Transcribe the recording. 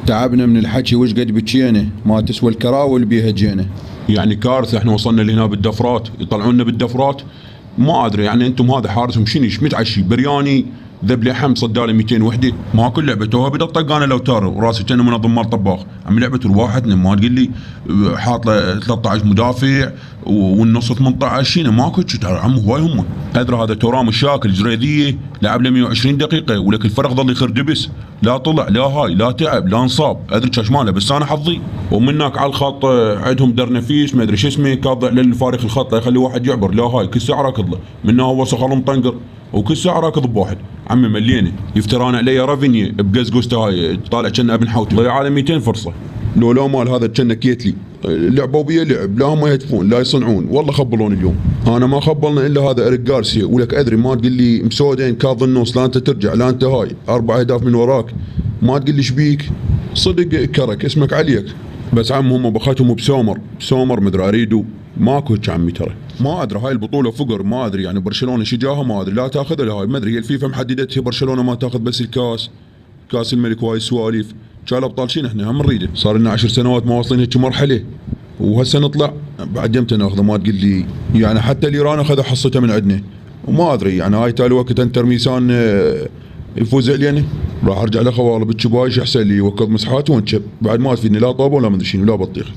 تعبنا من الحكي وش قد بكينا، ما تسوى الكراوي اللي بيها جينا. يعني كارثه، احنا وصلنا لهنا بالدفرات، يطلعونا بالدفرات. ما ادري يعني انتم هذا حارسهم شنو ايش متعشي برياني ذب لحم صدالي 200 وحده، ماكو لعبه توها بدها طقانه لو تار وراسي كان منظم مال طباخ، عم لعبه الواحد ما تقول لي حاط له 13 مدافع والنص 18 شنو ماكو عم هواي هم. ادري هذا ترام الشاكل جريديه لعب له 120 دقيقه ولك الفرق ظل يخر دبس، لا طلع لا هاي لا تعب لا انصاب، ادري كاش ماله بس انا حظي. ومن هناك على الخط عندهم درنفيس ما ادري شو اسمه كاضع للفارق الخط لا يخلي واحد يعبر، لا هاي كل ساعه راكض له منه هو صخر مطنقر وكل ساعه راكض بواحد. عمي ملينه يفتران علي رافينيا بقزقزته هاي طالع كنا ابن حوتي ضيع على 200 فرصه. لو مال هذا كنا كيتلي لعبوا بيه لعب، لا هم يهدفون لا يصنعون، والله خبلون اليوم. انا ما خبلنا الا هذا اريك جارسيا، ولك ادري ما تقول لي مسودين كاظ النص لا انت ترجع لا انت هاي 4 اهداف من وراك، ما تقول لي شبيك صدق كرك اسمك عليك. بس عم هم بخاتهم بسومر مدري اريدو ماكو هيك عمي ترى. ما ادري هاي البطوله فقر، ما ادري يعني برشلونه شجاها ما ادري لا تاخذها لا هاي ما ادري، هي الفيفا محددتها برشلونه ما تاخذ بس الكاس، كاس الملك وهاي السواليف. كان ابطال شين احنا هم نريده، صار لنا 10 سنوات ما واصلين هيك مرحله وهسه نطلع بعد يمتى ناخذه ما تقول لي. يعني حتى الايران اخذ حصته من عندنا وما ادري يعني هاي تالي وقت انتر ميسان يفوز علينا راح ارجع لخوالي بالشبايش احسن لي وكب مسحات وانشب بعد ما تفيدني لا طابه ولا مدري شنو لا بطيخ.